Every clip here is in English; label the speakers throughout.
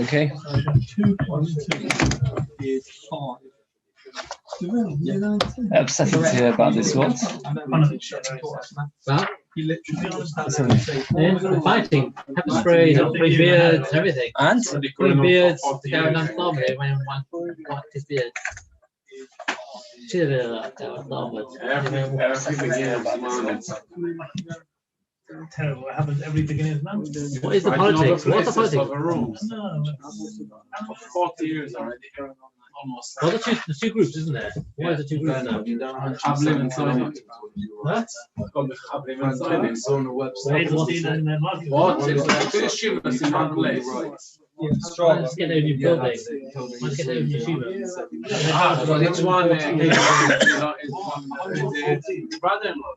Speaker 1: okay?
Speaker 2: 2.2 is 5.
Speaker 1: I'm upset here about this what?
Speaker 2: You literally
Speaker 3: Fighting, pepper spray, three beards, everything.
Speaker 1: And?
Speaker 3: Three beards, the guy went on family when one wiped his beard. Cheer that
Speaker 2: terrible. It happens every beginning of the month.
Speaker 3: What is the politics? What's the politics?
Speaker 2: No.
Speaker 4: 40 years already. Almost.
Speaker 3: Well, the two groups, isn't there? Why is the two groups now?
Speaker 4: What? It's on the website.
Speaker 2: What?
Speaker 4: It's Shiur in one place.
Speaker 3: Let's get a new building. Let's get a new yeshiva.
Speaker 4: So each one is brother-in-law.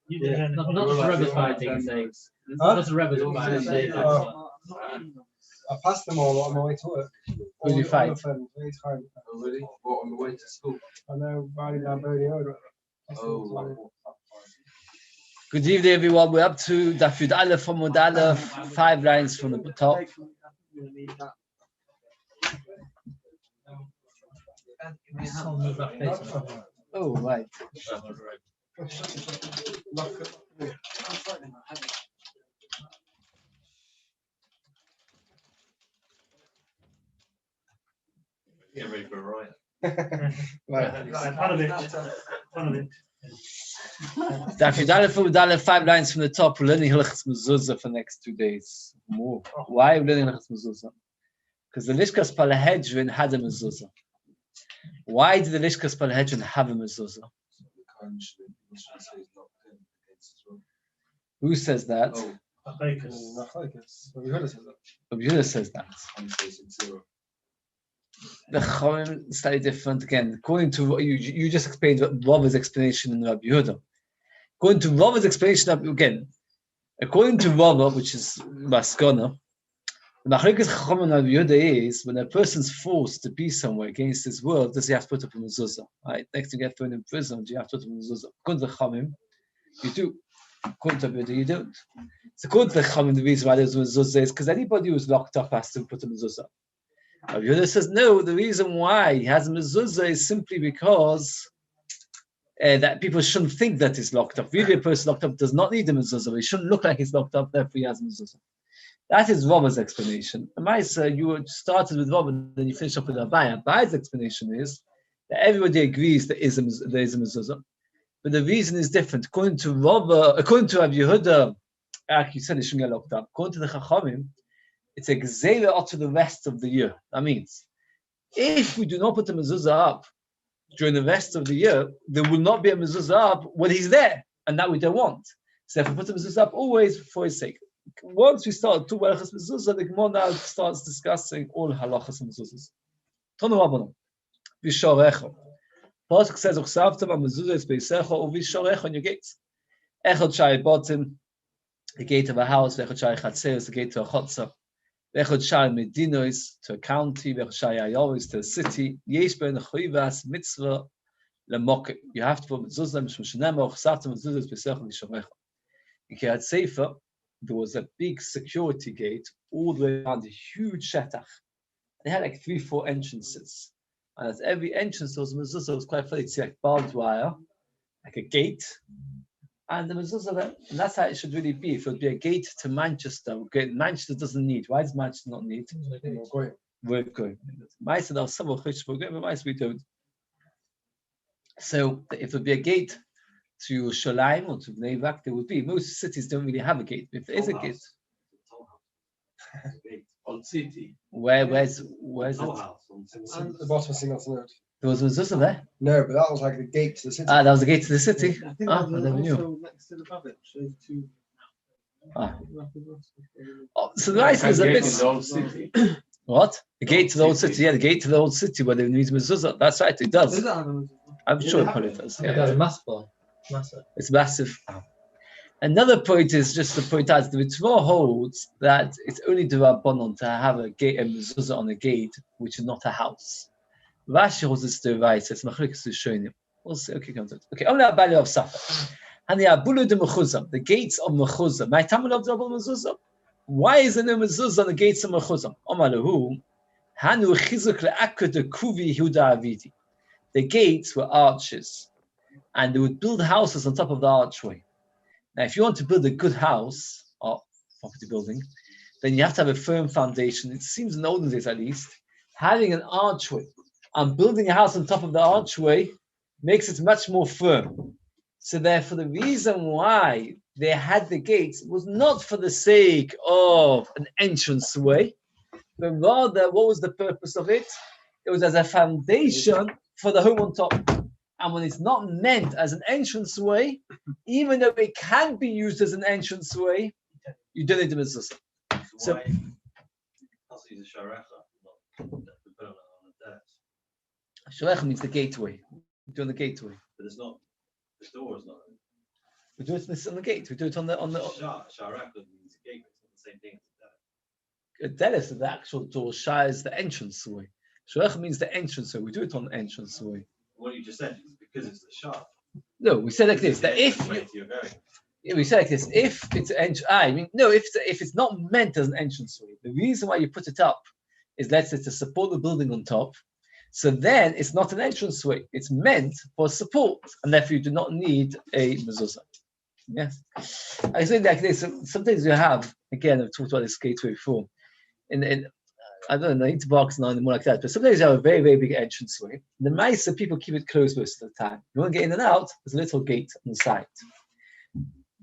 Speaker 3: Yeah. Not just the Rebbe fighting, saying. Not just the Rebbe fighting, saying.
Speaker 5: I passed them all on my way to work.
Speaker 1: Who did you fight?
Speaker 4: Really? What, on the way to school?
Speaker 5: I know, riding down Bernie Road.
Speaker 1: Good evening, everyone. We're up to Daf Yud Aleph from Amud Aleph, 5 lines from the top. Oh, right.
Speaker 4: Get ready for a riot.
Speaker 1: Daf Yud Aleph from Amud Aleph, 5 lines from the top. We're learning Hilchos Mezuzah for the next 2 days. More. Why are we learning Hilchos Mezuzah? Because the Lishkas Palahedrin had a mezuzah. Why did the Lishkas Palahedrin have a mezuzah? Who says that? Rabbi Yehuda says that. The Chachamim is slightly different again. According to what you just explained, Rabbi's explanation in Rabbi Yehuda. According to Rabbi's explanation, again, according to Rabbi, which is Maskana, the Machlekes Chachamim and Rabbi Yehuda is when a person's forced to be somewhere against his will, does he have to put up a mezuzah? Right? Next, you get thrown in prison, do you have to put up a mezuzah? According to the Chachamim, you do. According to Rabbi Yehuda, you don't. So according to the Chachamim, the reason why there's a mezuzah is because anybody who's locked up has to put a mezuzah. Rabbi Yehuda says no. The reason why he has a mezuzah is simply because that people shouldn't think that he's locked up. Really, a person locked up does not need a mezuzah. He shouldn't look like he's locked up. Therefore, he has a mezuzah. That is Rabbi's explanation. Maisa, you started with Rabbi, then you finish up with Rabbi. Rabbi's explanation is that everybody agrees there is a mezuzah, but the reason is different. According to Rabbi Yehuda, like you said, he shouldn't get locked up. According to the Chachamim, it's a gzeira to the rest of the year. That means, if we do not put the mezuzah up during the rest of the year, there will not be a mezuzah up when he's there, and that we don't want. So if we put the mezuzah up always for his sake. Once we start two halachas mezuzah, the Gemara now starts discussing all halachas mezuzahs. Tonu Rabbanon, v'shorecha. Pasuk says, "Uchsavtem mezuzah is beisecha u'v'shorecha on your gates." Echad shai bottom, the gate of a house. Echad shai chatzeres, the gate to a chotzer. Echad shai medinos, to a county. Echad shai ayoris, to a city. Yesh ben choivas mitzvah lemokim. You have to put mezuzah mishum shenema uchsavtem mezuzah is beisecha v'shorecha. In Kiryat Sefer, there was a big security gate all the way around a huge shetach. They had like 3-4 entrances. And at every entrance there was a mezuzah. It was quite funny to see like barbed wire, like a gate, and the mezuzah there. And that's how it should really be. If it would be a gate to Manchester, Manchester doesn't need. Why does Manchester not need? We're going. Mice are some of which we're going, but mice we don't. So if it would be a gate to Shalim or to Bnei Brak, there would be. Most cities don't really have a gate. If there is a gate,
Speaker 4: Old city.
Speaker 1: where's it?
Speaker 5: And the bottom of Singleton Road.
Speaker 1: There was a mezuzah there.
Speaker 5: No, but that was like the gate to the city.
Speaker 1: Ah, that was the gate to the city.
Speaker 2: I think
Speaker 1: I never knew.
Speaker 2: next to the Babich, those two.
Speaker 1: Oh, so the rice is a bit.
Speaker 4: Old city.
Speaker 1: What? The gate to the old city. Yeah, the gate to the old city where they need mezuzah. That's right. It does. I'm sure it probably does.
Speaker 3: It
Speaker 1: Yeah.
Speaker 3: does massive.
Speaker 1: It's massive. Another point is just to point out the Mitzvah holds that it's only the Rabbanon to have a gate, a mezuzah on a gate, which is not a house. Rashi holds this to right. It's machlokes to show you. We'll see. Okay, comes out. Okay, only a value of Safa. And the abulu de mechuzah, the gates of mechuzah. My tamal of double mezuzah. Why is there no mezuzah on the gates of mechuzah? Omalahu, hanu chizuk le'akud kuvi Yehuda avidi. The gates were arches, and they would build houses on top of the archway. Now, if you want to build a good house or property building, then you have to have a firm foundation. It seems in the olden days, at least, having an archway and building a house on top of the archway makes it much more firm. So therefore, the reason why they had the gates was not for the sake of an entranceway, but rather, what was the purpose of it? It was as a foundation for the home on top. And when it's not meant as an entranceway, even though it can be used as an entranceway, you don't need the mezuzah. So,
Speaker 6: also use a sharecha, not put it on a desk.
Speaker 1: sharecha means the gateway. We're doing the gateway.
Speaker 6: But it's not, the door is not.
Speaker 1: We do it on the gate. We do it on the
Speaker 6: Sharecha means a gateway. It's not the same thing as a desk.
Speaker 1: delis of the actual door. Shah is the entranceway. Sharecha means the entranceway. We do it on the entranceway.
Speaker 6: What you just said is because it's the shah.
Speaker 1: No, we said like this: that if we said like this, if it's if it's not meant as an entranceway, the reason why you put it up is let's say to support the building on top. So then it's not an entranceway; it's meant for support, and therefore you do not need a mezuzah. Yes, I say like this. Sometimes you have again. I've talked about this gateway before. In I don't know, into box now and more like that. But sometimes you have a very, very big entranceway. The mice people keep it closed most of the time. You want to get in and out, there's a little gate on the side.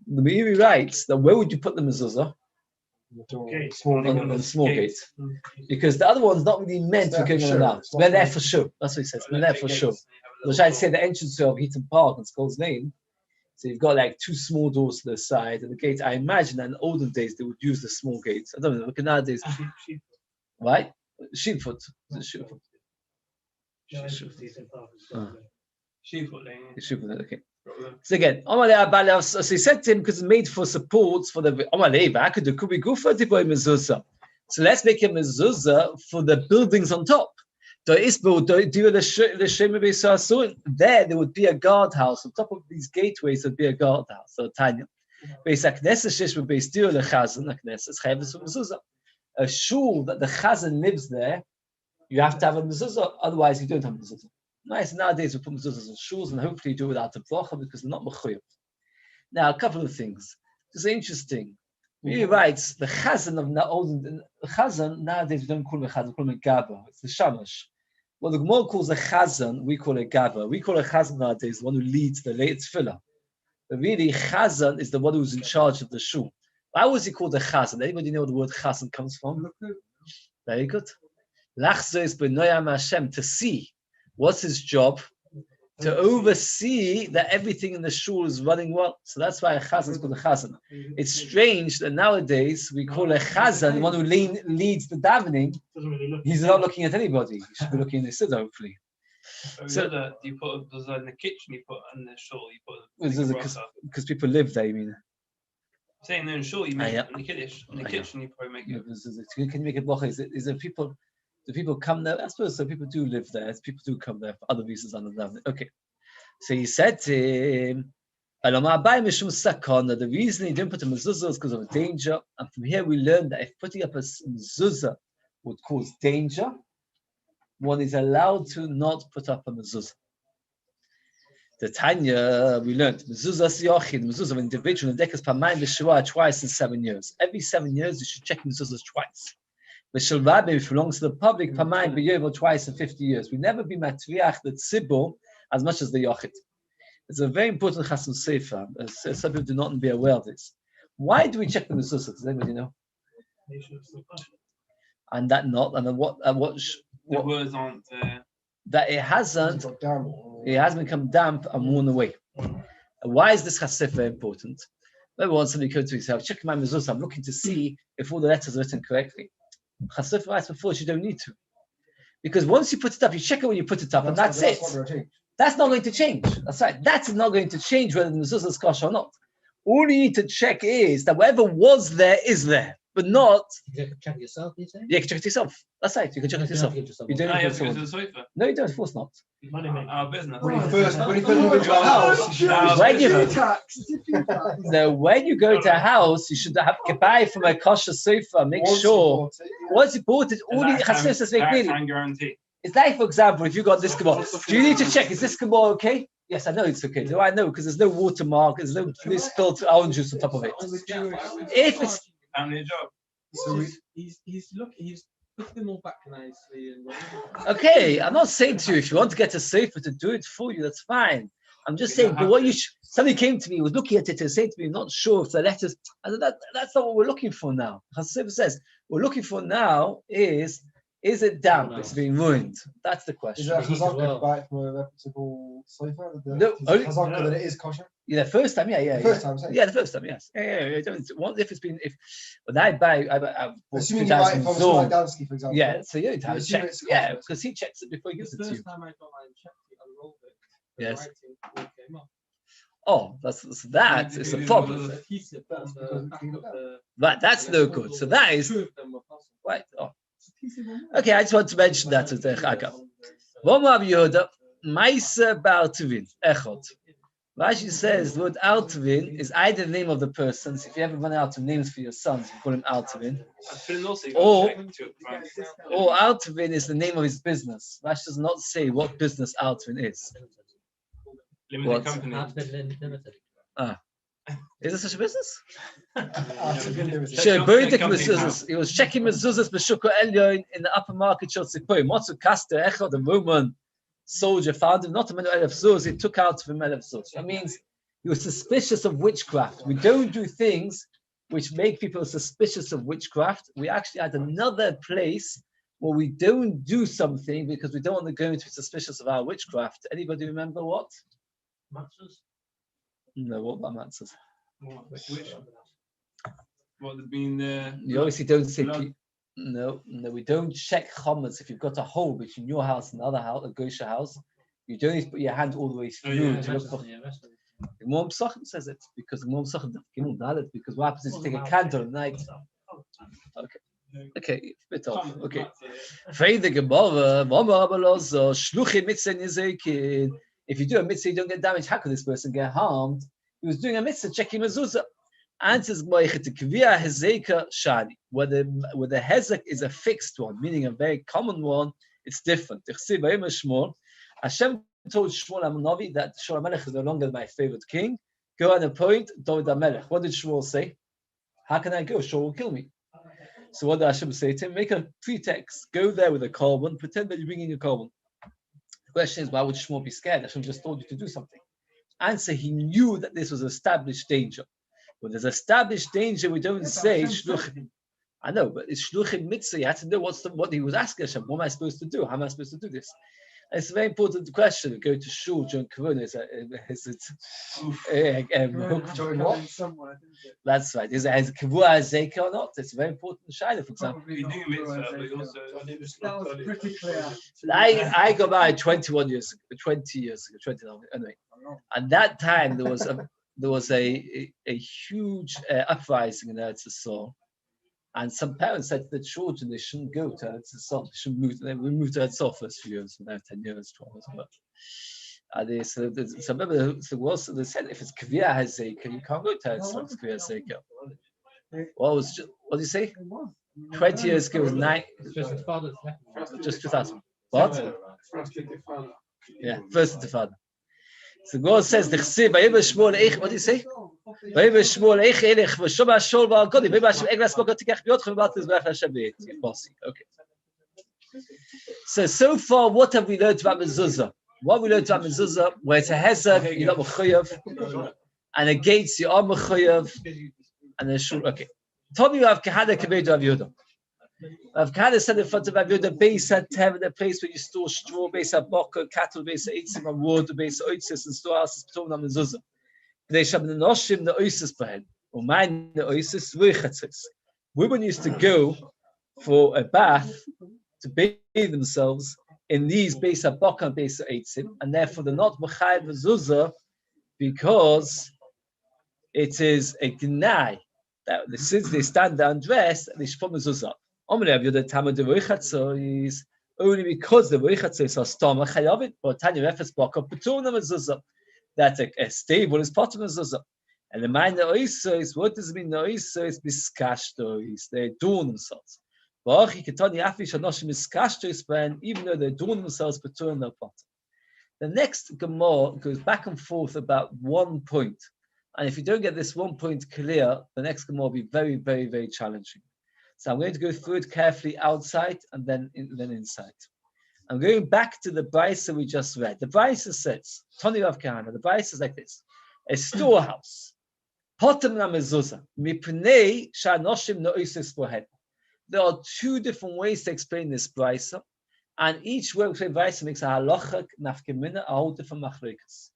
Speaker 1: The Meiri writes that where would you put the mezuzah? On the small gate. Because the other one's not really meant for going in and out. They're there for show. That's what he says. They're there for show. Which I'd say the entrance of Heaton Park and Skull's Lane. So you've got like two small doors to the side and the gate. I imagine that in olden days they would use the small gates. I don't know, look at nowadays. Right? Sheepfoot. Sheepfoot. Sheepfoot, okay. So again, so he said to him, because it's made for supports for the so let's make a mezuzah for the buildings on top. There would be a guardhouse on top of these gateways. There'd be a guardhouse. So Tanya, a shul that the chazan lives there, you have to have a mezuzah. Otherwise, you don't have a mezuzah. Nice. Nowadays, we put mezuzahs in shuls, and hopefully you do it without a bracha because they're not mechuyev. Now, a couple of things. This is interesting. He writes the chazan of the chazan nowadays we don't call him a chazan, we call him a gaba. It's the shamash. What the Gemara calls a chazan, we call a gaba. We call a chazan nowadays the one who leads the late tefillah. But really, chazan is the one who's in charge of the shul. Why was he called a chazan? Anybody know where the word chazan comes from? Very good. Lachzo is b'noyam Hashem, to see. What's his job? To oversee that everything in the shul is running well. So that's why a chazan is called a chazan. It's strange that nowadays we call a chazan the one who leads the davening. He's not looking at anybody. He should be looking in the siddur, hopefully.
Speaker 7: So you put those in the kitchen, you put in the shul, you put
Speaker 1: because people live there, you mean?
Speaker 7: Saying in the shul, you make in the kiddush. In the kitchen, you probably make it.
Speaker 1: Can you make it bracha? Is there people? Do people come there? I suppose so. People do live there. People do come there for other reasons other than that. Okay. So he said to him, the reason he didn't put a mezuzah is because of danger. And from here we learn that if putting up a mezuzah would cause danger, one is allowed to not put up a mezuzah. The Tanya, we learned, mezuzah siyochid, mezuzah of an individual, and dekas pamayim b'shua twice in 7 years. Every 7 years you should check mezuzahs twice. Mishal Rabbi, if it belongs to the public, pamayim b'yovel twice in 50 years. We never be matriach the tzibur as much as the yochid. It's a very important chasam sefer. Some people do not be aware of this. Why do we check the mezuzah? Does anybody know? And that not, and what
Speaker 7: the words aren't
Speaker 1: that it hasn't become damp and worn away. Why is this chasif important? Maybe once somebody comes to me and says, check my mezuzah, I'm looking to see if all the letters are written correctly. Chasif writes before you don't need to. Because once you put it up, you check it when you put it up, and that's it. That's not going to change. That's right. That's not going to change whether the mezuzah is kosher or not. All you need to check is that whatever was there is there. but not.
Speaker 3: You can check yourself, you say?
Speaker 1: Yeah, you can check it yourself. That's right. You can check it yourself. You don't
Speaker 7: I
Speaker 1: need
Speaker 7: have
Speaker 1: to
Speaker 7: to go to
Speaker 1: someone.
Speaker 7: the sofa.
Speaker 1: No, you don't. Of course not.
Speaker 2: Money maker.
Speaker 7: Our business.
Speaker 5: When you first move into a house, you should
Speaker 7: Now,
Speaker 1: When you
Speaker 7: business.
Speaker 1: no, when you go to a house, you should have to buy from a kosher sofa. Make sure once you bought it, all the chassistas make clearly.
Speaker 7: Lifetime guarantee.
Speaker 1: It's like, for example, if you got this Gemara, do you need to check, is this Gemara okay? Yes, I know it's okay. Do I know? Because there's no watermark, there's no spilled orange juice on top of it. If it's
Speaker 7: Family job.
Speaker 5: So
Speaker 8: he's put them all back nicely and
Speaker 1: okay, I'm not saying to you, if you want to get a sofa to do it for you, that's fine. I'm just saying, but what you somebody came to me, was looking at it and saying to me, not sure if the letters, I said, that's not what we're looking for now. Chassidus says, what we're looking for now is it damp? It's being ruined. That's the
Speaker 5: is
Speaker 1: question.
Speaker 5: there a
Speaker 3: Heat as
Speaker 5: chazaka
Speaker 3: well.
Speaker 5: to buy it from a reputable sofa?
Speaker 1: No,
Speaker 5: Is
Speaker 1: only-
Speaker 5: it chazaka that it is kosher?
Speaker 1: Yeah, the first time, yeah.
Speaker 5: The first time, say.
Speaker 1: Yeah, the first time, yes. Yeah. What if it's been when I bought
Speaker 5: Assuming you buy it
Speaker 1: 2000
Speaker 5: from
Speaker 1: Zoom.
Speaker 5: someone like Dansky, for example.
Speaker 1: Yeah, so you need to have
Speaker 5: You
Speaker 1: it
Speaker 5: assume
Speaker 1: checked.
Speaker 5: it's
Speaker 1: Yeah,
Speaker 5: kosher.
Speaker 1: because he checks it before he
Speaker 8: the
Speaker 1: gives it to you.
Speaker 8: first time I got mine checked, it unrolled it. The
Speaker 1: Yes.
Speaker 8: writing all came up.
Speaker 1: Oh, that is a problem.
Speaker 8: There's a piece of
Speaker 5: That's
Speaker 8: the
Speaker 5: because
Speaker 8: back
Speaker 5: it came
Speaker 8: of
Speaker 5: up.
Speaker 8: the-
Speaker 1: Right, that's no good. So that is
Speaker 8: Two of them were possible.
Speaker 1: right. Oh, okay. I just want to mention that as the Chagav. Rabbi Yehuda, Maisa Baltuvin Echot. Rashi says the word Altuvin is either the name of the person. So if you ever run out of names for your sons, you call him Altuvin. Or Altuvin is the name of his business. Rashi does not say what business Altuvin is.
Speaker 7: Limited
Speaker 1: What?
Speaker 7: company.
Speaker 3: Outfit Limited.
Speaker 1: Is there such a business?
Speaker 5: Limited.
Speaker 1: Sure, Boidik
Speaker 7: company
Speaker 1: mezuzahs. He was checking mezuzahs b'shuko elyon in the upper market shel Tzipoi. Motzu Kaster Echad, the Roman soldier, found him not a man of zuz. He took out from him of zuz. That means he was suspicious of witchcraft. We don't do things which make people suspicious of witchcraft. We actually had another place where we don't do something because we don't want to go into suspicious of our witchcraft. Anybody remember what?
Speaker 3: Matzahs?
Speaker 1: No, what about matzahs?
Speaker 7: What has been
Speaker 1: You obviously don't say.
Speaker 7: blood.
Speaker 1: No, we don't check chametz if you've got a hole between your house and the other house, a Gosha house. You don't need to put your hand all the way
Speaker 7: Oh,
Speaker 1: through
Speaker 7: yeah,
Speaker 1: to look for.
Speaker 3: Yeah, rest of it.
Speaker 1: The Gmor Pesachim says it because the Gmor Pesachim Gimel Dalet, because what happens is you take a candle at night. Okay, bit off. Okay. Frei the Gemara, Mama Abalozo, Shluchim Mitzvah Nizekin. If you do a mitzvah, you don't get damaged. How could this person get harmed? He was doing a mitzvah, checking mezuzah. Answers whether the hezek is a fixed one, meaning a very common one, it's different. Hashem told Shmuel HaManovi that Shmuel HaMelech is no longer my favorite king. Go and appoint David HaMelech. What did Shmuel say? How can I go? Shmuel will kill me. So what did Hashem say to him? Make a pretext. Go there with a korban. Pretend that you're bringing a korban. The question is, why would Shmuel be scared? Hashem just told you to do something. Answer, he knew that this was established danger. When there's established danger, we don't say shluchim. I know, but it's shluchim mitzvah. You had to know what he was asking Hashem. What am I supposed to do? How am I supposed to do this? And it's a very important question. Go to shul during Corona. That's right. Is it kavua zeka or not? It's a very important shayla. For example,
Speaker 7: You do mitzvah, but you also
Speaker 8: That was pretty clear.
Speaker 1: I got married 20 years ago, 29 anyway. At that time, there was a huge uprising in Eretz Yisrael, and some parents said to the children they shouldn't go to Eretz Yisrael. They should move. They moved to Eretz Yisrael for a few years, now 10 years, 12 years. And so remember, they said if it's Kviyah Hazeka, you can't go to Eretz Yisrael. It's Kviyah Hazeka. What do you say? 20 years ago was
Speaker 3: Just his father's left.
Speaker 1: just 2000. What? Yeah, first Intifada. So God says the Chsiv, what do you say? Okay. So far, what have we learned about mezuzah? What we learned about mezuzah, where it's a hezek, you're not mechuyev, and a gates, you are mechuyev, and a shul. Okay. Tommy, you have kahana kaved of Yehuda. Rav Kahana said in front of Rav Yehuda, Beis had to have the place where you store straw, Beis had bocker, cattle, Beis had eitzim, and wood, Beis had oitzis, and storehouses, Ptom and mezuzah. They shall be the noshim, the oisis behind, or mine, the oisis, ruichatzis. Women used to go for a bath to bathe themselves in these Beis had bocker and Beis had eitzim, and therefore they're not mechayev mezuzah because it is a gnai. that since they stand there undressed, they should put mezuzah. Only because the voichatzois are stomach chayavit, but Tanya refers back up between the mezuzah. That a stable is part of mezuzah. And the mind of oisos, what does it mean? The oisos miskashtois, they adorn themselves. Even though they adorn themselves, between their part. The next Gemara goes back and forth about 1 point. And if you don't get this 1 point clear, the next Gemara will be very, very, very challenging. So I'm going to go through it carefully outside and then inside. I'm going back to the Beis we just read. The Beis says, Tony Rav Kahana, the Beis is like this: a storehouse. Potem na mezuzah, mipnei shanoshim no'isis bohed. There are 2 different ways to explain this Beis, and each way of Beis makes a halachak nafkemina, a whole different machlokas.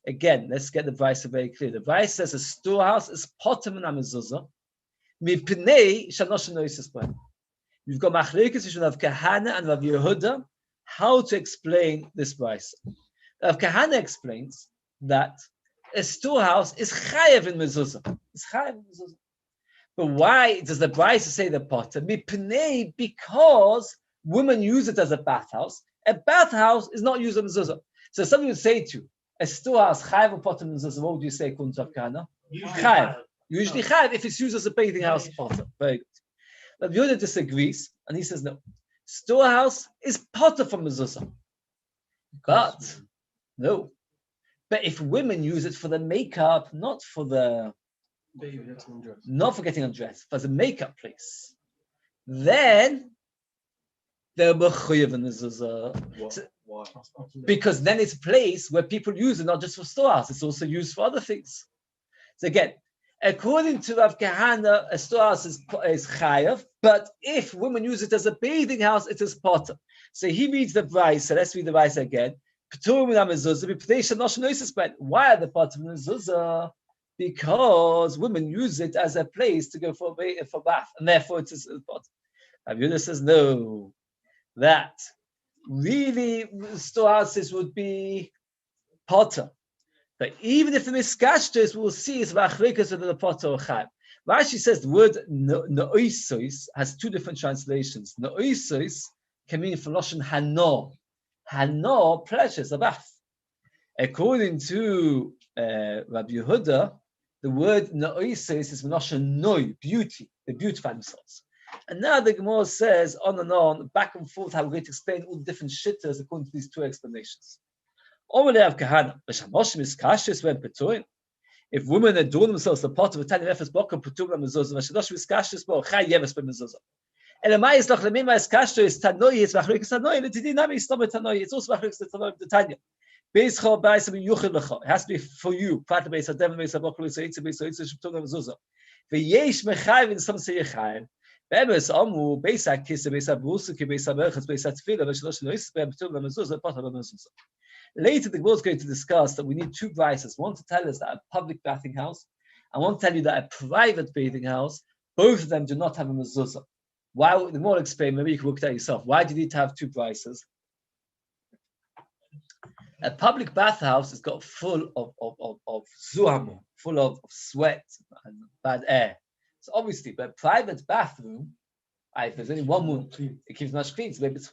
Speaker 1: Again, let's get the Beis very clear. The Beis says a storehouse is potem na mezuzah, mipnei shanoshim no'isis bohed. You've got machlokas between Rav Kahana and Rav Yehuda. How to explain this Beis? Rav Kahana explains that a storehouse is chayav in mezuzah. It's chayav in mezuzah. But why does the Beis say the potter? Because women use it as a bathhouse. A bathhouse is not used as mezuzah. So somebody would say to you, a storehouse chayav or potter mezuzah. What would you say, according to Rav Kahana? Chayav. Usually chayav if it's used as a bathing house potter. Very good. Rav Yehuda disagrees, and he says no. Storehouse is potter from mezuzah. But no. But if women use it for the makeup, not for getting undressed, for the makeup place, then they're mechuyev in mezuzah. Because then it's a place where people use it not just for storehouse, it's also used for other things. So again, according to Rav Kahana, a storehouse is chayav, but if women use it as a bathing house, it is potter. So he reads the Beis. So let's read the Beis again. Why are the potter mezuzah? Because women use it as a place to go for bath, and therefore it is potter. Rabbi Yehuda says no, that really storehouses would be potter. But even if the miskashtos, we'll see it's machlokas whether the potter or chayv. Rashi says the word no'isos has 2 different translations. No'isos can mean from Lashon hano. Hano, pleasures, a bath. According to Rabbi Yehuda, the word no'isos is from Lashon noi, beauty. They beautify themselves. And now the Gemara says on and on, back and forth, how we're going to explain all the different shittas according to these 2 explanations. If women adorn themselves, the pot of a tiny efes bokum putum la mezuzah, vashadosh miskashis bo chay yeves be mezuzah. And the ma'is lach lemim ma'is kashto is tanoi. It's machlokes tanoi. And the dinami is not tanoi. It's also machlokes tanoi. The Tanya. Beis chol ba'is be yuchid lecha. It has to be for you. Prat beis adem beis abokum so it's putum la mezuzah. Ve'yesh mechayv in some say chayv. Be'emes amu beis hakis beis abusu ki beis aberchas beis atfila vashadosh lois be putum la mezuzah pot la mezuzah. Later, the Gemara is going to discuss that we need 2 Breises. One to tell us that a public bathing house, and one to tell you that a private bathing house, both of them do not have a mezuzah. Why? The Gemara will explain. Maybe you can work it out yourself. Why do you need to have 2 Breises? A public bathhouse has got full of zuham, full of sweat and bad air. So obviously, but a private bathroom, if there's only one room, it keeps much clean. So maybe it's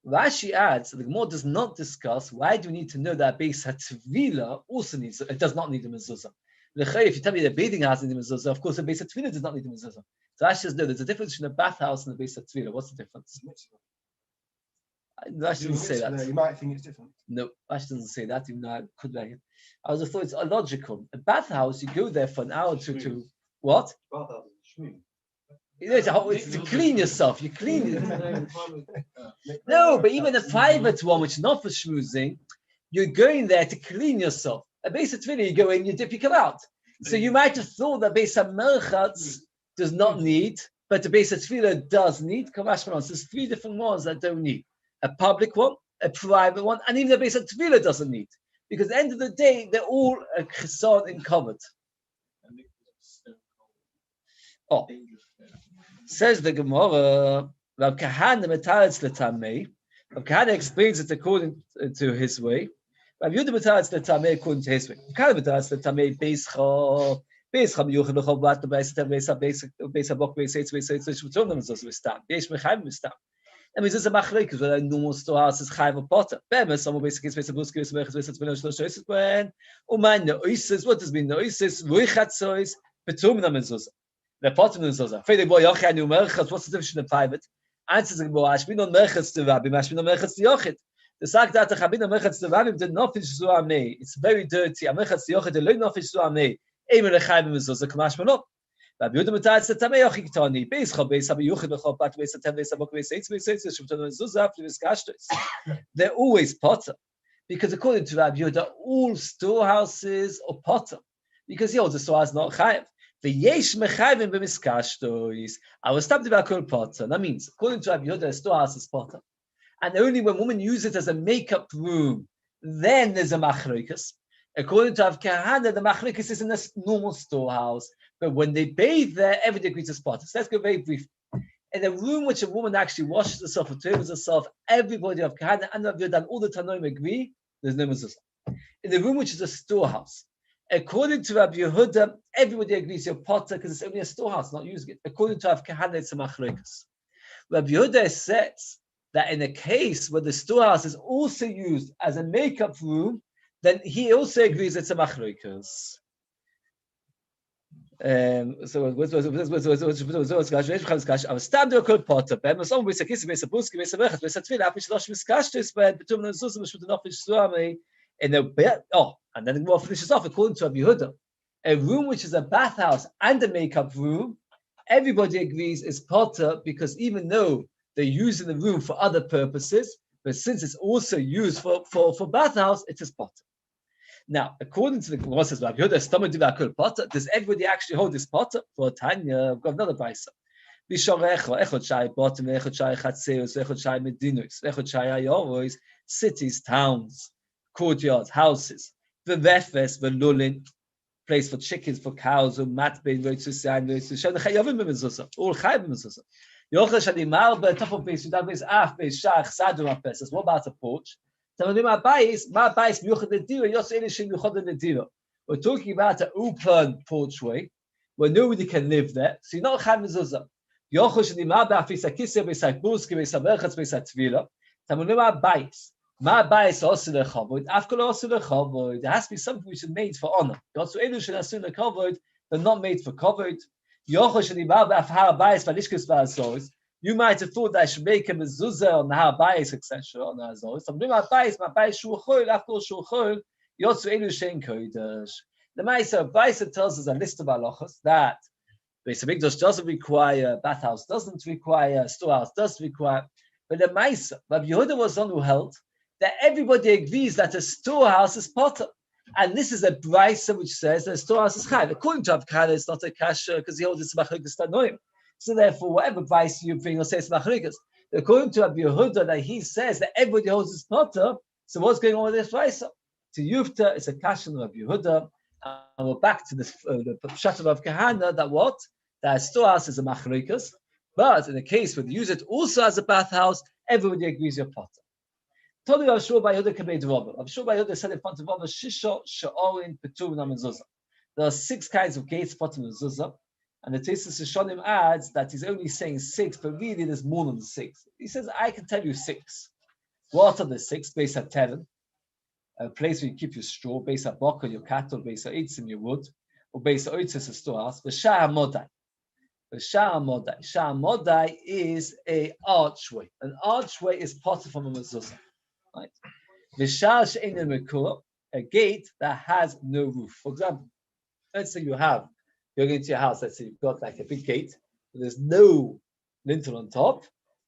Speaker 1: Rashi adds, the Gemara does not discuss why do we need to know that Beis HaTvila also needs, it does not need a mezuzah. If you tell me the bathing house needs a mezuzah, of course the Beis HaTvila does not need a mezuzah. So Rashi says, no, there's a difference between a bathhouse and a Beis HaTvila. What's the difference? Rashi doesn't say that.
Speaker 5: You might think it's different.
Speaker 1: No, Rashi doesn't say that, even though I could like it. I was thought it's illogical. A bathhouse, you go there for an hour to what?
Speaker 6: Bathhouse is shmooze.
Speaker 1: It's to clean yourself. You clean it. No, but even a private one, which is not for schmoozing, you're going there to clean yourself. A Beis HaTvila, you go in, you dip, you come out. So you might have thought that Beis HaMerchatz does not need, but the Beis HaTvila does need. So there's 3 different ones that don't need. A public one, a private one, and even the Beis HaTvila doesn't need. Because at the end of the day, they're all a chesed and covered. Oh. Says the Gemara, Rav Kahana metaretz letamei. Rav Kahana explains it according to his way. Rav Yehuda metaretz letamei according to his way. Rav Kahana metaretz letamei beis chol Beis Rabbi Yochanan b'chol bat Beis Abok Beis Eitz Shvutzon Mezuzah V'Stam. Yesh Mechayim V'Stam. That means it's a machlokes whether a normal storehouse is chayv or potter. Bemis, some basically space of buski, space of business, space of choices. When uman noises, what does mean noises? Ruichatzois, betum na mezuzah. The potter mezuzah. Fede boy yochid nu merchas. What's the difference in the private? Answers the boy ashbin on merchas to Rabbi, ashbin on merchas to yochid. The fact that the chabin on merchas to Rabbi did not finish zuamnei. It's very dirty. A merchas to yochid did not finish zuamnei. Eimer lechayv mezuzah kamash manot. Rabbi Yehuda Matayz said, "Tamei yochik Beis Chol Beis Rabbi Yochanan b'chol bat Beis Atem Beis Abok Beis Eitz Shvutzon Mezuzah V'Miskashtos." They're always potter, because according to Rabbi Yehuda, all storehouses are potter, because he holds the storehouse not chayav. The yesh mechayvim b'miskashtos. I was stopped about kol potter. That means, according to Rabbi Yehuda, a storehouse is potter, and only when women use it as a makeup room, then there's a machlokes. According to Rav Kahana, the machlokes is in a normal storehouse. But when they bathe there, everybody agrees to spot. So let's go very brief. In a room which a woman actually washes herself or turns herself, everybody of Kahana and Rav Yehuda, all the Tanoim agree, there's no mezuzah. In the room which is a storehouse, according to Rabbi Yehuda, everybody agrees you're potter because it's only a storehouse, not using it. According to Rav Kahana, it's a machlokes. Rabbi Yehuda says that in a case where the storehouse is also used as a makeup room, then he also agrees it's a machlokes. So what's I was stabbed to a cold potter. But I'm always a kiss, a buski, a merchas, a tefillah. After she lost miskashtis, but between the mezuzah, which would not finish suami in a bit. Oh, and then the more finishes off according to Rabbi Yehuda. A room which is a bathhouse and a makeup room, everybody agrees is potter because even though they're using the room for other purposes, but since it's also used for bathhouse, it is potter. Now, according to the Gemara says, Rabbi Yehuda, stomach divakul potter. Does everybody actually hold this potter? For Tanya, we've got another Beis. Bishorecho, echot shai bottom, echot shai chatzeus, echot shai medinus, echot shai ayoros, cities, towns, courtyards, houses. The refes, the lulin, place for chickens, for cows, or matbein, roitzusain, roitzusain, the chayavim b'mezuzah, all chayavim b'mezuzah. Yochel shadimar, but top of Beis, without Beis af, Beis shach, sadu apesas. What about a porch? We're talking about an open porchway where nobody can live there. So you're not having mezuzah. There has to be something which is made for honor. They're not made for covered. You might have thought that I should make a mezuzah on Har Bayis, etc. on the Azores. I'm doing my Bayis Shur Chol, after all Shur Chol, Yotzu Elu Shein Kodesh. The Ma'aser Bayis tells us a list of halachos that Beis Hamikdash doesn't require, bathhouse doesn't require, storehouse does require. But the Ma'aser, Rabbi Yehuda was one who held that everybody agrees that a storehouse is potter. And this is a brisa which says that a storehouse is chayv. According to Rav Kahana, it's not a kasher because he holds it's machlokes tanoim. So therefore, whatever advice you bring, you'll say it's machlokes. According to Rabbi Yehuda, that he says that everybody holds his potter. So what's going on with this brisa? To Yufta, it's a kasher of Rabbi Yehuda, and we're back to this the pshat of Kahana that what that a storehouse is a machlokes, but in the case where they use it also as a bathhouse, everybody agrees you're potter. Told you I'm sure by Yehuda kabed Rabbi. I'm sure by Yehuda said in front of Rabbi Shisha Sha'orin Petur na Mezuzah. There are 6 kinds of gates potter mezuzah. And the Tosfos Rishonim adds that he's only saying 6, but really there's more than 6. He says, I can tell you 6. What are the 6? Beis HaTeren, a place where you keep your straw, Beis HaBokar, your cattle, Beis HaEitzim, your wood, or Beis HaOitzes, a storehouse, the Sha'ar Modai. The Sha'ar Modai. Sha'ar Modai is an archway. An archway is potter from a mezuzah. Right? The Sha'ar She'ein Mekura, a gate that has no roof. For example, let's say you're going into your house, let's say you've got like a big gate, but there's no lintel on top,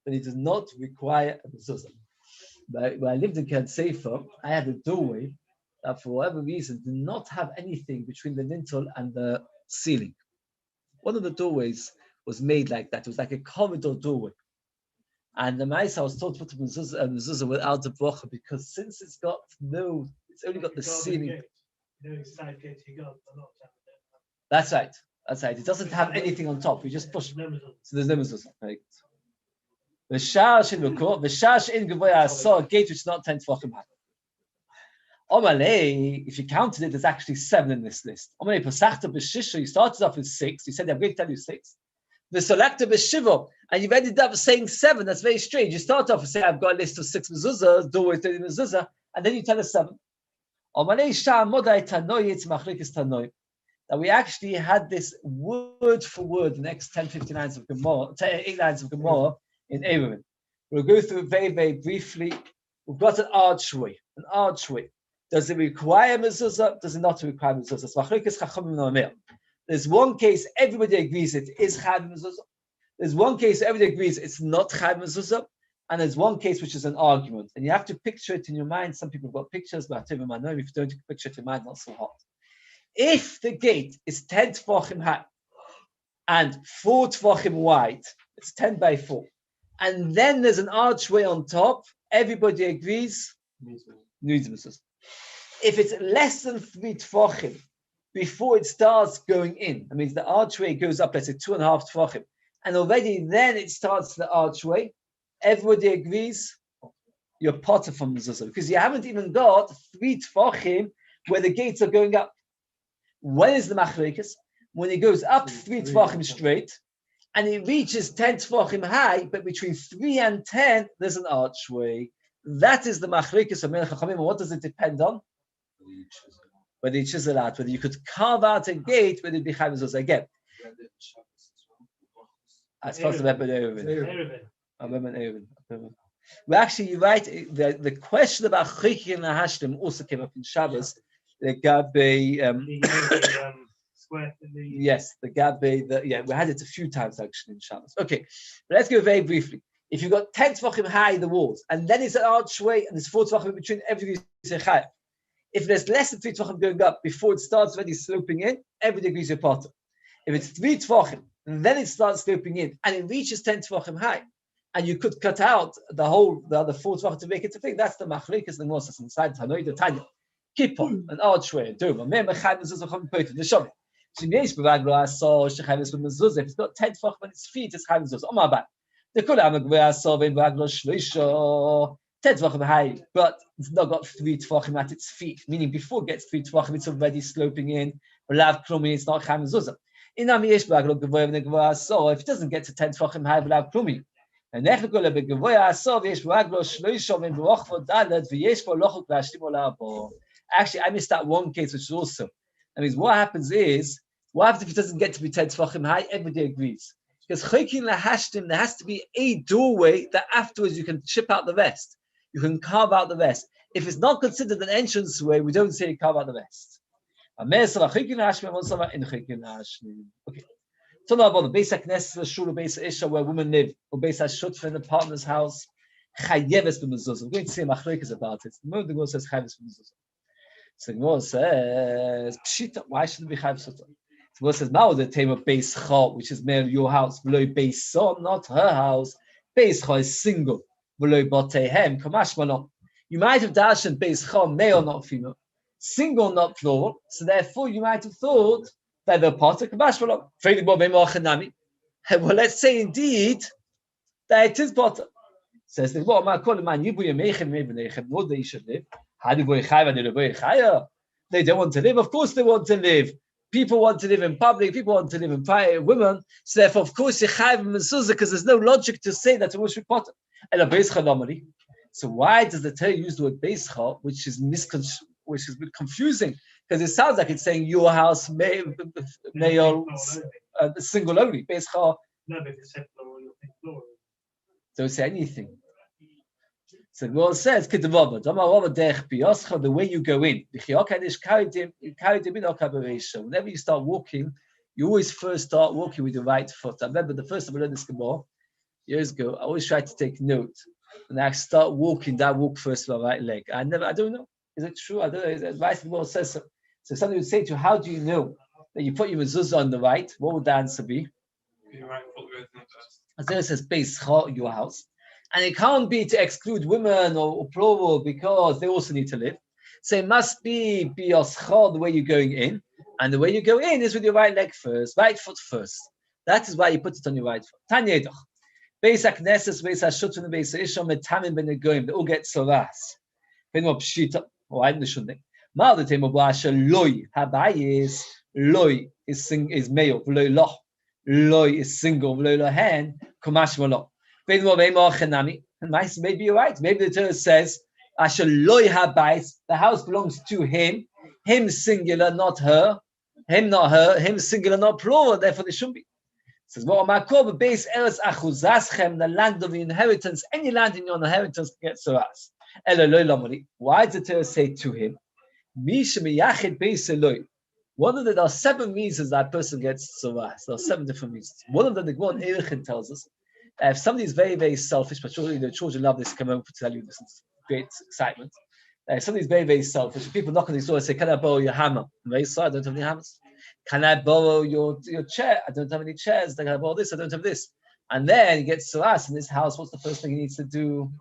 Speaker 1: then it does not require a mezuzah. But when I lived in Kent Sefer, I had a doorway that for whatever reason did not have anything between the lintel and the ceiling. One of the doorways was made like that. It was like a corridor doorway. And the mice I was told to put a mezuzah without the bracha because since it's only got the ceiling. That's right. It doesn't have anything on top. You just push. So there's no mezuzah. Right? The sha'ar in Gavoya, I saw a gate which is not 10 tefachim high. Omalei, if you counted it, there's actually 7 in this list. Omalei Pasachta b'shisha, you started off with 6. You said, I'm going to tell you 6. The selector b'shiva, and you've ended up saying 7. That's very strange. You start off and say, I've got a list of 6 mezuzahs, doorways 30 mezuzah, and then you tell us 7. Omalei shah modai tanoi, it's machlekes tanoi. That we actually had this word for word, the next 10, 15 lines of Gemara, 8 lines of Gemara in Eruvin. We'll go through it very, very briefly. We've got an archway. Does it require mezuzah? Does it not require mezuzah? There's one case everybody agrees it is chayv mezuzah. There's one case everybody agrees it's not chayv mezuzah, and there's one case which is an argument. And you have to picture it in your mind. Some people have got pictures, but if you don't picture it in your mind, not so hard. If the gate is 10 tefachim high and 4 tefachim wide, it's 10 by 4, and then there's an archway on top, everybody agrees, needs mezuzah. If it's less than 3 tefachim before it starts going in, that means the archway goes up, let's say 2.5 tefachim, and already then it starts the archway, everybody agrees, you're potter from mezuzah, because you haven't even got 3 tefachim where the gates are going up. When is the machlekes? When it goes up 3 tefachim straight, and it reaches 10 tefachim high, but between 3 and 10, there's an archway. That is the machlekes of Melech HaChamim. What does it depend on? Whether you chisel out, whether you could carve out a gate, whether it be chayv mezuzah again. As far as the Rebbe Eruvin. Well, actually, you're right. The question about chikin lahashlim also came up in Shabbos. The Gabe, yes, the Gabe, we had it a few times actually in Shabbos. Okay, but let's go very briefly. If you've got 10 tefachim high the walls, and then it's an archway, and there's 4 tefachim in between, everybody agrees chayv. If there's less than 3 tefachim going up before it starts already sloping in, everybody agrees you're potter. If it's 3 tefachim, and then it starts sloping in, and it reaches 10 tefachim high, and you could cut out the other 4 tefachim to make it a thing, that's the machlekes the Moses inside Tanoi the Tanya. Keep on an archway, a dome. If it's not 10 tefachim on its feet, it's chayv mezuzah. Oh my bad. The kulam shloisha 10 tefachim high, but it's not got 3 tefachim at its feet. Meaning, before it gets 3 tefachim, it's already sloping in. It's not chayv mezuzah. If it doesn't get to 10 tefachim high, v'lav krumi. And actually, I missed that one case, which is also. That means what happens if it doesn't get to be 10 tefachim high? Everybody agrees. Because chokin lahashtim, there has to be a doorway that afterwards you can chip out the rest. You can carve out the rest. If it's not considered an entrance way, we don't say carve out the rest. Okay. So now about the Beis HaKnesses, the Shiur, Beis Isha, where women live, or Beis HaShutfa in the partner's house, chayeves b'mezuzah. We're going to say machlekes about it. The moment the Gemara says chayeves b'mezuzah. So the Gemara says, pshita, why should it be chayev sutah? The Gemara says, now the tema Beis Cha, which is male your house, below Beis Son, not her house. Beis Cha is single, below Batehem, kamash malon. You might have dashed Beis Cha, male, not female, single, not plural. So therefore, you might have thought that the potter kamash malon. Well, let's say indeed that it is potter. Says the Gemara, what they should live. They don't want to live. Of course, they want to live. People want to live in public. People want to live in private. Women. So therefore, of course, you chayv mezuzah because there's no logic to say that it was potter. So why does the Torah use the word Beis Cha, which is a bit confusing? Because it sounds like it's saying your house male, single only. Beis Cha.
Speaker 2: No, but it's plural.
Speaker 1: Don't say anything. So the Gemara says, the way you go in, whenever you start walking, you always first start walking with your right foot. I remember the first time I learned this Gemara, years ago, I always tried to take note. When I start walking, I walk first with my right leg. I don't know. Is it true? I don't know. Advice the Gemara says so. So somebody would say to you, how do you know that you put your mezuzah on the right? What would the answer be?
Speaker 7: Your right foot goes in first.
Speaker 1: As there it says, Beis Cha, your house. And it can't be to exclude women or plural because they also need to live. So it must be Bioscha, the way you're going in. And the way you go in is with your right leg first, right foot first. That is why you put it on your right foot. Tanya Edoch. Beis HaKnesses, Beis HaShutfa, and Beis HaIsha, Metamim ben Negoim, they all get Soras. What Why didn't the shouldn't? Mal the tema blasha loy habayis loy is male v'loy loch loy is single v'loy lohen kumash v'lo. And maybe you're right. Maybe the Torah says asher loy habayis, the house belongs to him singular, not her, him not her, him singular, not plural. Therefore, there shouldn't be. It says, "Well, Makov Beis eretz achuzaschem, the land of the inheritance. Any land in your inheritance can get soras." Why did the Torah say to him? One of them, there are 7 reasons that person gets soras. There are 7 different reasons. One of them, the Gemara in Erechin tells us that if somebody is very, very selfish, but surely the children love this, come over to tell you this, it's great excitement. If somebody's very, very selfish, people knock on the door and say, "Can I borrow your hammer?" I'm very sorry, I don't have any hammers. "Can I borrow your chair?" "I don't have any chairs." "Can I borrow this?" "I don't have this." And then he gets to us in this house. What's the first thing he needs to do?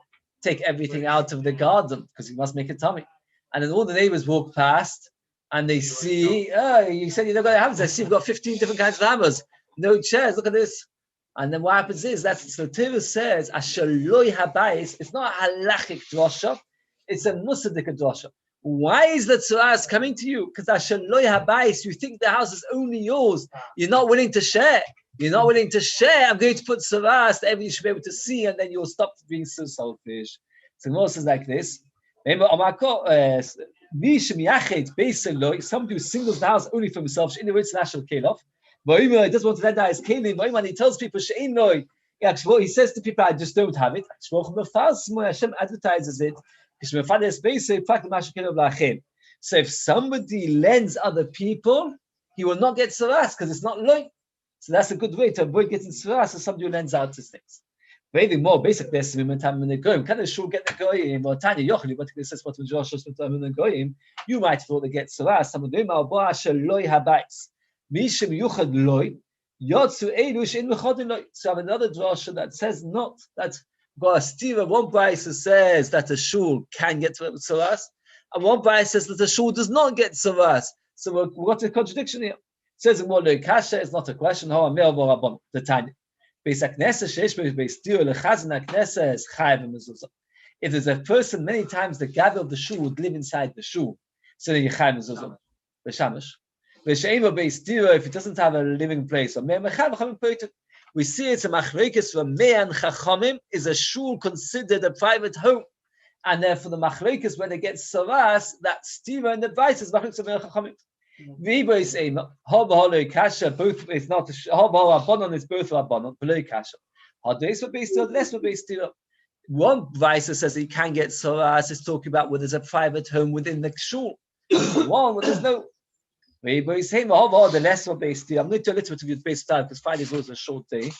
Speaker 1: Take everything out of the garden because he must make a tummy. And then all the neighbors walk past and they see, "Oh, you said you don't got hammers. I see you've got 15 different kinds of hammers. No chairs. Look at this." And then what happens is the Torah says, "Asher loy habayis." It's not a halachic drasha. It's a musadik drasha. Why is the tzuras coming to you? Because Asher loy habayis, you think the house is only yours. You're not willing to share. You're not willing to share. I'm going to put tzuras that everybody should be able to see, and then you'll stop being so selfish. So the Moses is like this. Somebody who singles the house only for himself. He doesn't want to let out his kelim. And he tells people, he says to people, "I just don't have it." Hashem advertises it. So if somebody lends other people, he will not get saras because it's not loy. So that's a good way to avoid getting saras as somebody who lends out his things. Maybe more basic this we meant having the goyim. Can the shul get the goyim or Tanya Yochli? But this is what we Josh was the goyim. You might thought they get saras. Some of them are boasha loy habayis. Mishim yuchad loy yotzu elush in mechadin loy. So I have another drasha that says not that. Got a stira. One Beis says that a shul can get saras, and one Beis says that a shul does not get saras. So we've got a contradiction here. It says in one kasha is not a question. How a male or the Tanya. If there's a person many times the gather of the shul would live inside the shul, so then you chayv mezuzah. If it doesn't have a living place, we see it's a machlekes for mei and chachamim. Is a shul considered a private home, and therefore the machlekes when they get saras, that stira and advice is machlekes of mei and chachamim. Vibo is ema haba kasha. Both it's not haba abanon. It's both abanon. Below kasha. Hades for based on less for based on. One advisor says he can get saras. Is talking about where there's a private home within the shul. One where there's no. Vibo is ema haba the less for based on. I'm going to a little bit of your based time because Friday is always a short day.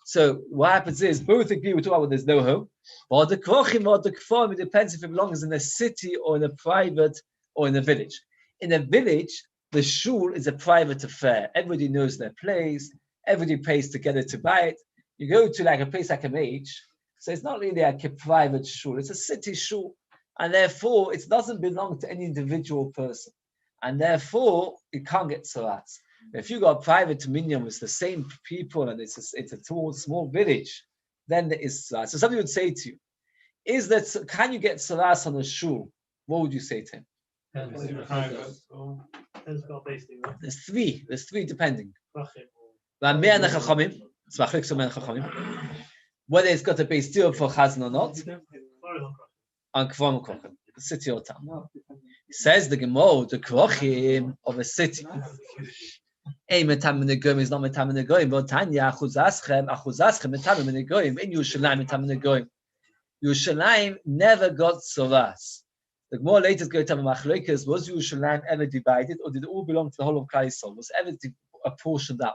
Speaker 1: So what happens is both agree with what there's no home. Or the krochim or the kfam. It depends if it belongs in a city or in a private or in a village. In a village, the shul is a private affair. Everybody knows their place. Everybody pays together to buy it. You go to like a place like a mage, so it's not really like a private shul. It's a city shul, and therefore it doesn't belong to any individual person, and therefore it can't get saras. If you got a private minyan with the same people and it's a small village, then there is saras. So somebody would say to you, can you get saras on a shul? What would you say to him? There's three depending. Whether it's got a base deal for chazan or not, and kvam krochim, the city or town. It says the Gemara, the krochim of a city. Ein metam negoim is not metam negoim, but Tanya achuzaschem metam negoim. In Yerushalayim metam negoim. Yerushalayim never got saras. The Gemara later is going to have a machlokes. Was Yerushalayim ever divided, or did it all belong to the whole of Klal Yisrael? Was ever apportioned out?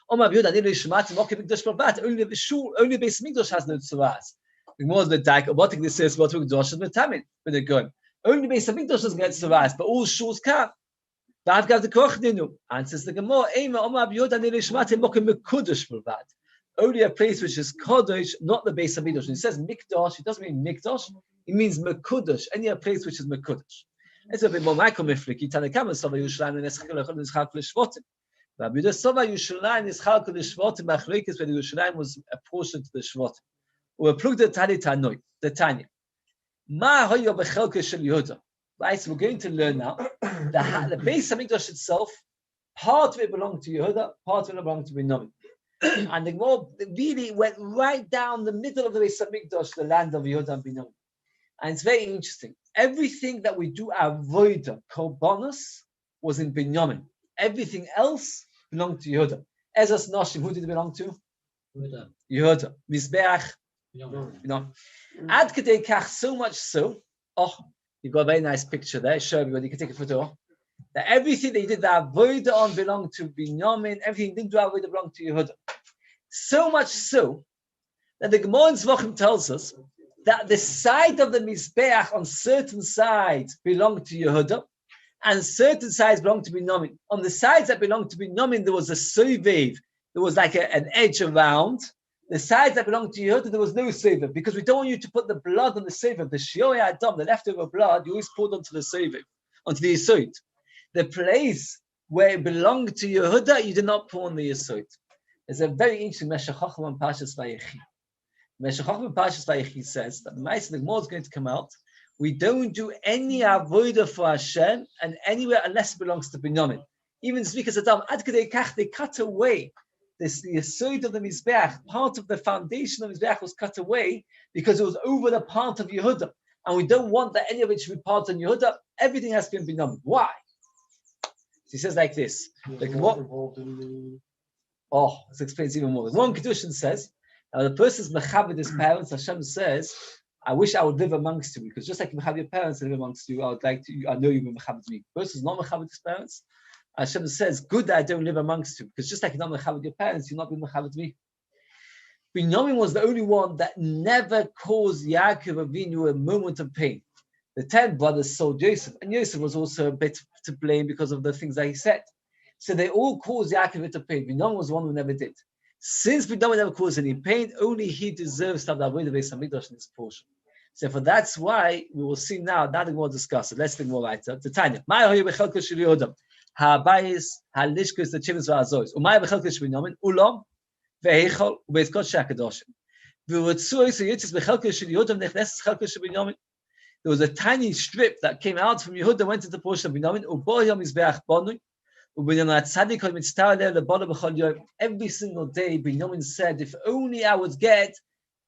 Speaker 1: Only the shul, only the Beis Mikdash has no tzuras. The Gemara is the dak. What this is? What Mikdash is metamin. But they're going. Only the Beis Mikdash doesn't get tzuras, but all shuls can. That got the kochdinu. Answers the Gemara. Only a place which is kodesh, not the Beis Mikdash. When it says Mikdash, it doesn't mean Mikdash. It means mekudesh, any place which is mekudesh. It's a bit more micromiflik. Tanakama Sova Yerushalayim is chalkul shvotim. Rabbi Sova Yerushalayim is chalkul shvotim. Machlekes when Yerushalayim was apportioned to the shvotim. We plugged the Tani Tanoi, the Tanya. Ma hoyo bechelke shel Yehuda. Right, so we're going to learn now the Beis Hamikdash itself. Part of it belonged to Yehuda, part of it belonged to Binyamin. And the Gemara really went right down the middle of the Beis Hamikdash, the land of Yehuda and Binyamin. And it's very interesting. Everything that we do avoida, korbanos, was in Binyamin. Everything else belonged to Yehuda. Ezras Noshim, who did it belong to? Yehuda. Mizbeach, Ad Kedei Kach, so much so. Oh, you've got a very nice picture there. Show everybody. You can take a photo. That everything that you did the avodah on belonged to Binyamin. Everything you didn't do avodah belonged to Yehuda. So much so that the Gemara in Zvachim tells us that the side of the Mizbeach on certain sides belonged to Yehuda, and certain sides belonged to Binyamin. On the sides that belonged to Binyamin, there was a sovev. There was like an edge around. The sides that belonged to Yehuda, there was no sovev, because we don't want you to put the blood on the sovev. The Shiur Adam, the leftover blood, you always poured onto the sovev, onto the Yisod. The place where it belonged to Yehuda, you did not pour on the Yisod. There's a very interesting Meshech Chochmah on Parshas Vayechi. Meshech Chochmah Parshas Vayechi says that the Ma'aseh the Gemara is going to come out. We don't do any avodah for Hashem and anywhere unless it belongs to Binyamin. Even Zvikas Adam, Ad Kedei Kach, they cut away the Yesod of the Mizbeach. Part of the foundation of the Mizbeach was cut away because it was over the part of Yehuda. And we don't want that any of it should be part of Yehuda. Everything has to be in Binyamin. Why? He says like this. Like what? Oh, this explains even more. One Kedushin says, now the person's mechabed his parents. Hashem says, I wish I would live amongst you, because just like you have your parents live amongst you, I would like to. I know you will mechabed me. The person's not mechabed his parents. Hashem says, good that I don't live amongst you, because just like you're not mechabed your parents, you're not being mechabed me. Binyamin was the only one that never caused Yaakov Avinu a moment of pain. The 10 brothers sold Yosef, and Yosef was also a bit to blame because of the things that he said. So they all caused Yaakov a bit of pain. Binyamin was the one who never did. Since Binyamin never caused any pain, only he deserves to have the avodah Beis Hamikdash in this portion. So for that's why we will see now. Now that we'll discuss it. Let's think more right. The Tanya. Ma'ahoyu bechelko shel Yehuda. Ha'bayis ha'lishkos the chivos va'azois. U'ma'ahoyu bechelko shel Binyamin. Ulam ve'heichol u'beis kodesh ha'kadoshim. V'rotzuos ha'yitzis bechelko shel Yehuda v'nechneses chelko shel Binyamin. There was a tiny strip that came out from Yehuda, went into the portion of Binyamin. U'boyom mizbeach bonui. Every single day, Binyamin said, if only I would get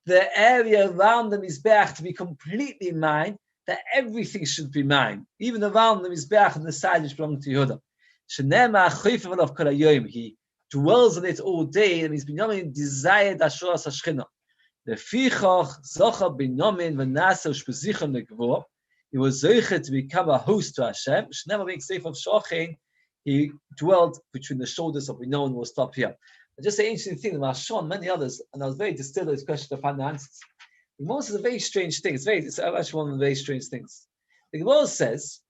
Speaker 1: the area around the Mizbeach to be completely mine, that everything should be mine, even around the Mizbeach on the side which belongs to Yehuda. He dwells on it all day, and Binyamin desired Ashuras Hashchina. He was zeicher to become a host to Hashem. He dwelt between the shoulders of Binyamin. We'll stop here. But just an interesting thing, the Mashon, many others, and I was very distilled this question to find the answers. The Gemara is a very strange thing. It's actually one of the very strange things. The Gemara says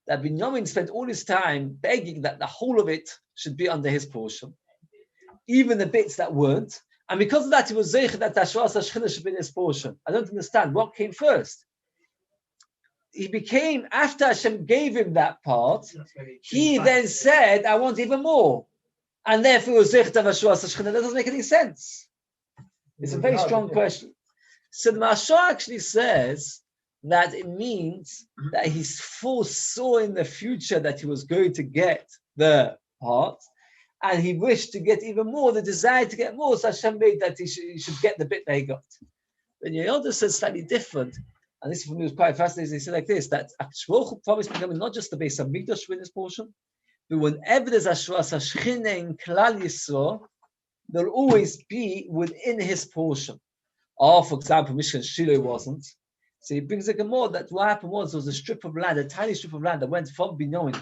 Speaker 1: that Binyamin spent all his time begging that the whole of it should be under his portion, even the bits that weren't. And because of that, he was zeicher that Ashuras Hashchina should be in his portion. I don't understand. What came first? He became, after Hashem gave him that part, he then said, I want even more. And therefore, it was zeicher to Ashuras Hashchina. That doesn't make any sense. It's a very strong question. So the Mashal actually says that it means that he foresaw in the future that he was going to get the part, and he wished to get even more, the desire to get more, so Hashem made that he should get the bit that he got. But Yehuda says slightly different, and this for me was quite fascinating. He said like this, that Ashroch promised Binyamin not just the Beis Hamikdash in this portion, but whenever there's Ashuras Hashchina in Klal Yisrael, there'll always be within his portion. Or, for example, Mishkan Shiur wasn't. So he brings a Gemara that what happened was there was a strip of land, a tiny strip of land that went from Binyamin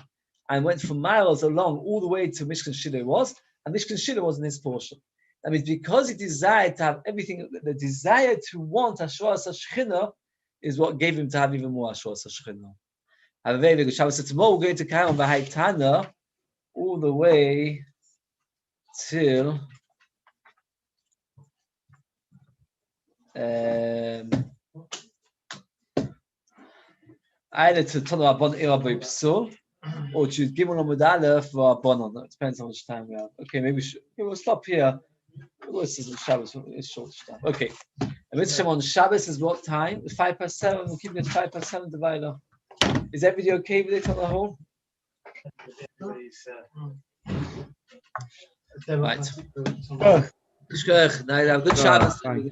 Speaker 1: and went for miles along all the way to Mishkan Shiur was, and Mishkan Shiur wasn't his portion. That means because he desired to have everything, the desire to want Ashuras Hashchina is what gave him to have even more Ashuras Hashchina. Have a very, very good Shabbos. So tomorrow we're going to carry on V'haitana all the way till either to Tana Rabban Iraboy Psul or to Gimel Amud Aleph or Rabbanon. It depends how much time we have. Okay, maybe we'll stop here. This is Shabbos. It's short stuff. Okay. And Mitzvah on Shabbos is what time? 7:05. We're keeping it 7:05 divided. Is everybody okay with it on the whole? Right. Good
Speaker 9: Ah,
Speaker 1: Shabbos.
Speaker 9: thank you.